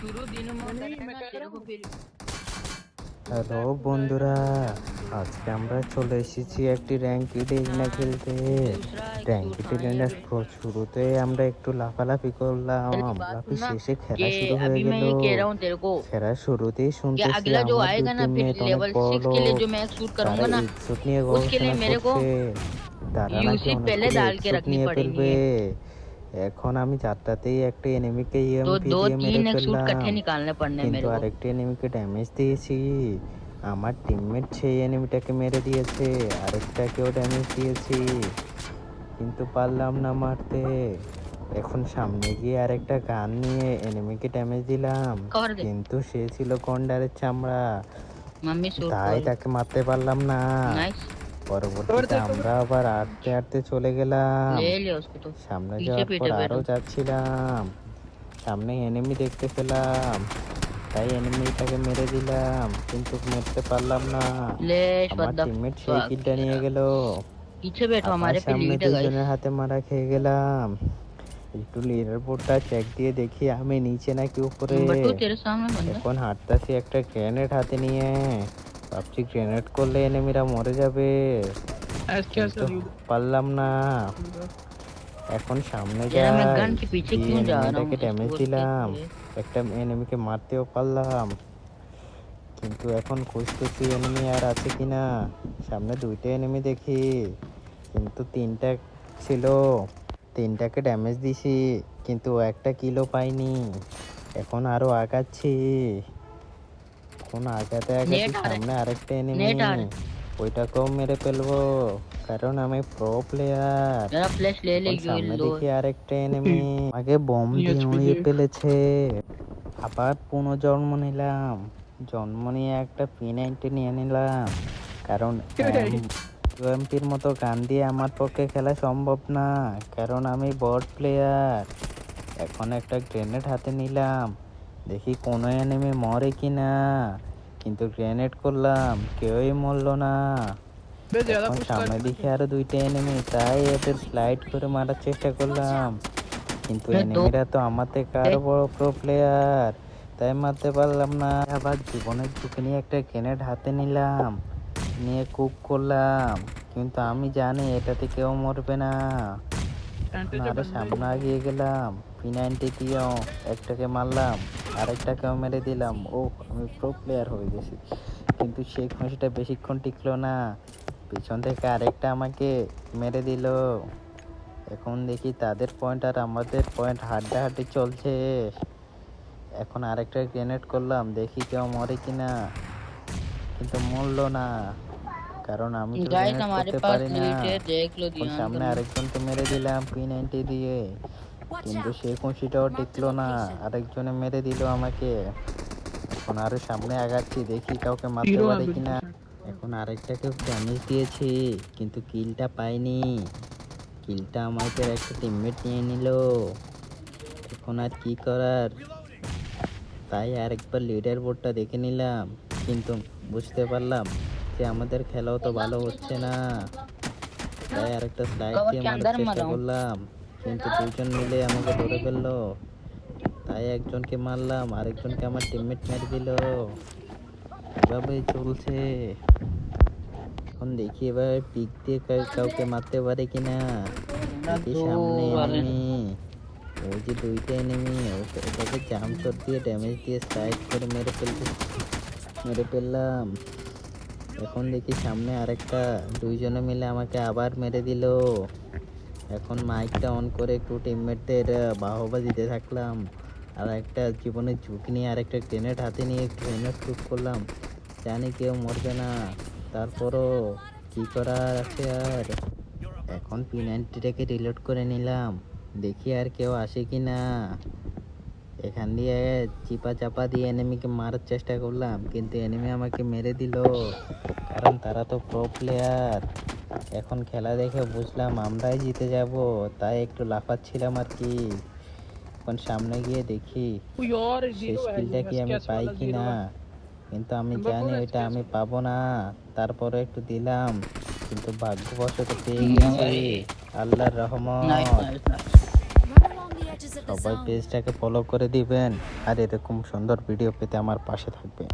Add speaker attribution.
Speaker 1: शुरू दिनों में
Speaker 2: नहीं मैं
Speaker 1: करेगा
Speaker 2: कह
Speaker 1: तेरे
Speaker 2: रहा
Speaker 1: को
Speaker 2: हूँ
Speaker 1: फिर
Speaker 3: হ্যালো
Speaker 2: रैंक तो जाएगा
Speaker 3: বন্ধুরা,
Speaker 2: ना उसमें।
Speaker 3: আজকে আমরা চলে এসেছি একটি র্যাঙ্কিড এরিনা খেলতে।
Speaker 1: दूसरा एक सूट
Speaker 3: র্যাঙ্কিড
Speaker 1: हाँ ये
Speaker 3: এরিনার
Speaker 1: भी
Speaker 3: শুরুতে আমরা একটু লাফালাফি
Speaker 1: पहली
Speaker 3: করলাম,
Speaker 1: बात
Speaker 3: লাফি
Speaker 1: सुनना
Speaker 3: শেষে
Speaker 1: कि
Speaker 3: খেলা शुरू হয়ে
Speaker 1: अभी मैं
Speaker 3: গেল।
Speaker 1: ये कह रहा हूँ तेरे को
Speaker 3: খেলার শুরুতেই
Speaker 1: कि
Speaker 3: শুনতেছি
Speaker 1: अगला जो
Speaker 3: আমার দুই
Speaker 1: आएगा ना फिर
Speaker 3: টিমমেট অনেক
Speaker 1: लेवल
Speaker 3: বড়
Speaker 1: 6 के लिए
Speaker 3: লোক,
Speaker 1: जो मैं एक शूट
Speaker 3: তারা
Speaker 1: करूंगा ना
Speaker 3: এক্সুট নিয়ে
Speaker 1: उसके लिए
Speaker 3: গবেষণা
Speaker 1: मेरे को
Speaker 3: করছে। তারা নাকি
Speaker 1: यूसी पहले
Speaker 3: অনেকগুলো
Speaker 1: डाल के
Speaker 3: এক্সুট
Speaker 1: रखनी
Speaker 3: নিয়ে
Speaker 1: पड़ेगी
Speaker 3: ফেলবে। এখন আমি যাত্রাতেই একটা এনিমিকে
Speaker 1: तो
Speaker 3: ইএমপি
Speaker 1: दो
Speaker 3: দিয়ে মেরে
Speaker 1: तीन एक सूट
Speaker 3: ফেললাম,
Speaker 1: इकट्ठे निकालने पड़ने हैं
Speaker 3: কিন্তু
Speaker 1: मेरे को
Speaker 3: আরেকটি এনিমিকে ড্যামেজ দিয়েছি। আমার টিমমেট সেই এনিমিটাকে মেরে দিয়েছে, আরেকটাকেও ড্যামেজ দিয়েছি, কিন্তু পারলাম না মারতে। এখন সামনে গিয়ে আরেকটা গান নিয়ে এনিমিকে ড্যামেজ দিলাম,
Speaker 1: कर दे
Speaker 3: কিন্তু সে ছিল গন্ডারের চামড়া,
Speaker 1: मम्मी सूट
Speaker 3: তাই
Speaker 1: कर
Speaker 3: তাকে मारতে पारलाम ना।
Speaker 1: नाइस
Speaker 3: পরবর্তীতে আমরা আবার আটতে আটতে চলে গেলাম।
Speaker 1: ले ले उसको तो
Speaker 3: সামনে
Speaker 1: पीछे
Speaker 3: যাওয়ার পর
Speaker 1: पीछे
Speaker 3: আরো
Speaker 1: बैठो
Speaker 3: যাচ্ছিলাম, সামনে এনিমি দেখতে পেলাম, তাই এনিমিটাকে মেরে দিলাম, কিন্তু মারতে পারলাম না।
Speaker 1: ले
Speaker 3: আমার
Speaker 1: श्रद्धा
Speaker 3: টিমমেট সেই কিলটা নিয়ে গেল।
Speaker 1: पीछे बैठो
Speaker 3: আবার
Speaker 1: हमारे पे
Speaker 3: সামনে
Speaker 1: लीड है गाइस
Speaker 3: দুইজনের হাতে মারা খেয়ে গেলাম। একটু লিডার বোর্ডটা চেক দিয়ে দেখি আমি নিচে নাকি উপরে।
Speaker 1: बट्टू तेरे सामने बंदा
Speaker 3: এখন হাঁটতাছি একটা গ্রেনেড হাতে নিয়ে, ভাবছি গ্রেনেড করলে এনিমিরা মরে যাবে,
Speaker 2: ऐसे
Speaker 3: কিন্তু
Speaker 2: कैसे
Speaker 3: পারলাম না। এখন সামনে
Speaker 1: यार मैं
Speaker 3: যাই,
Speaker 1: गन के पीछे
Speaker 3: গিয়ে
Speaker 1: क्यों जा रहा हूँ
Speaker 3: এনিমিটাকে
Speaker 1: इसको
Speaker 3: ড্যামেজ
Speaker 1: बोल
Speaker 3: দিলাম,
Speaker 1: के
Speaker 3: একটা এনিমিকে মারতেও পারলাম, কিন্তু এখন খুঁজতেছি এনিমি আর আছে কিনা। সামনে দুইটা এনিমি দেখি, কিন্তু তিনটা ছিল, তিনটাকে ড্যামেজ দিছি, কিন্তু একটা কিলও পাইনি। এখন আরো আগাচ্ছি, এখন আগাতে আগাতে
Speaker 1: नेट आ रहा
Speaker 3: সামনে আরেকটা
Speaker 1: है
Speaker 3: এনিমি,
Speaker 1: नेट आ रहा है
Speaker 3: ওইটাকেও মেরে ফেলবো, কারণ আমি প্রো প্লেয়ার।
Speaker 1: मेरा फ्लैश ले ले
Speaker 3: এখন সামনে
Speaker 1: लो
Speaker 3: দেখি আরেকটা এনিমি আগে বম দিয়ে
Speaker 2: यूएचपी
Speaker 3: উড়িয়ে
Speaker 2: दे
Speaker 3: ফেলেছে। আবার পুনর্জন্ম নিলাম, জন্ম নিয়ে একটা P90 নিয়ে নিলাম, কারণ ইউএমপির মতো গান দিয়ে আমার পক্ষে খেলা সম্ভব না, কারণ আমি বট প্লেয়ার। এখন একটা গ্রেনেড হাতে নিলাম, দেখি কোনো এনিমি মরে কিনা, কিন্তু গ্রেনেড করলাম কেউই মরলো না।
Speaker 2: बे ज्यादा
Speaker 3: এখন
Speaker 2: पुश
Speaker 3: সামনে
Speaker 2: कर
Speaker 3: দিকে আরো দুইটা এনিমি, তাই এদের স্লাইড করে মারার চেষ্টা করলাম, কিন্তু
Speaker 1: मैं दो
Speaker 3: এনিমিরা তো আমার থেকে আরো বড় প্রো প্লেয়ার, তাই মারতে পারলাম না। আবার জীবনের ঝুঁকি নিয়ে একটা গ্রেনেড হাতে নিলাম, নিয়ে কুক করলাম, কিন্তু আমি জানি এটাতে কেউ মরবে না। এখন
Speaker 2: एंटी से
Speaker 3: আরো
Speaker 2: बंदे
Speaker 3: সামনে এগিয়ে গেলাম, P90 দিয়েও একটাকে মারলাম, আরেকটাকেও মেরে দিলাম। ও, আমি প্রো প্লেয়ার হয়ে গেছি, কিন্তু সেই খুশিটা বেশিক্ষণ টিকলো না, পিছন থেকে আরেকটা আমাকে মেরে দিল। এখন দেখি তাদের পয়েন্ট আর আমাদের পয়েন্ট হাড্ডাহাড্ডি চলছে। এখন আরেকটা গ্রেনেড করলাম, দেখি কেউ মরে কিনা, কিন্তু মরলো না, কারণ আমি তো
Speaker 1: गाइस
Speaker 3: গ্রেনেড
Speaker 1: हमारे
Speaker 3: করতে
Speaker 1: पास
Speaker 3: পারি না।
Speaker 1: लीड है देख लो
Speaker 3: এখন
Speaker 1: ध्यान
Speaker 3: সামনে
Speaker 1: करना
Speaker 3: আরেকজনকে মেরে দিলাম P90 দিয়ে, কিন্তু সেই খুশিটাও টিকলো না, আরেকজনে মেরে দিল আমাকে। এখন আরো সামনে আগাচ্ছি, দেখি কাউকে মারতে
Speaker 2: हीरो है
Speaker 3: পারি কিনা।
Speaker 2: 20%।
Speaker 3: এখন আরেকটাকে ড্যামেজ দিয়েছি, কিন্তু কিলটা পাইনি, কিলটা আমাদের একটা টিমমেট নিয়ে নিল। এখন আর কি করার, তাই আরেকবার লিডার বোর্ডটা দেখে নিলাম, কিন্তু বুঝতে পারলাম যে আমাদের খেলাও তো ভালো হচ্ছে না, তাই আরেকটা স্লাইড
Speaker 1: कवर
Speaker 3: দিয়ে
Speaker 1: के
Speaker 3: মারার
Speaker 1: अंदर मत
Speaker 3: চেষ্টা
Speaker 1: आओ
Speaker 3: করলাম, কিন্তু দুইজন মিলে আমাকে ধরে ফেললো, তাই একজনকে মারলাম, আরেকজনকে আমার টিমমেট মেরে দিল। এভাবেই চলছে। এখন দেখি এবার পিক দিয়ে কাউকে মারতে পারে কিনা। দেখি
Speaker 1: दो
Speaker 3: সামনে
Speaker 1: वाले
Speaker 3: এনিমি, ওই যে দুইটা এনিমি, ওটাকে জাম্প শট দিয়ে ড্যামেজ দিয়ে স্লাইড করে মেরে ফেললাম। এখন দেখি সামনে আরেকটা, দুইজনে মিলে আমাকে আবার মেরে দিল। এখন মাইকটা অন করে একটু টিমমেটদের বাহবা দিতে থাকলাম, আর একটা জীবনের ঝুঁকি নিয়ে আরেকটা গ্রেনেড হাতে নিয়ে গ্রেনেড শুট করলাম, জানি কেউ মরবে না, তারপরও কি করার আছে আর। এখন P90টাকে রিলোড করে নিলাম, দেখি আর কেউ আসে কি না। এখান দিয়ে চিপা চাপা দিয়ে এনিমিকে মারার চেষ্টা করলাম, কিন্তু এনিমি আমাকে মেরে দিল, কারণ তারা তো প্রো প্লেয়ার। এখন খেলা দেখে বুঝলাম আমরাই জিতে যাব, তাই একটু লাফাচ্ছিলাম আর কি। এখন সামনে গিয়ে দেখি
Speaker 2: कोई और
Speaker 3: শেষ
Speaker 2: जीरो है
Speaker 3: কিলটা কি আমি
Speaker 2: एसकेएस
Speaker 3: পাই
Speaker 2: वाला
Speaker 3: কি
Speaker 2: जीरो
Speaker 3: না,
Speaker 2: है
Speaker 3: কিন্তু আমি
Speaker 2: नंबर
Speaker 3: জানি
Speaker 2: 4
Speaker 3: ওইটা
Speaker 2: एसकेएस
Speaker 3: আমি পাবো না, তারপরে একটু দিলাম, কিন্তু ভাগ্যবশত পেয়ে
Speaker 1: भाई
Speaker 3: গেছি, আল্লাহর রহমত।
Speaker 1: नाइस नाइस नाइस
Speaker 3: সবাই পেজটাকে ফলো করে দিবেন আর এরকম সুন্দর ভিডিও পেতে আমার পাশে থাকবেন।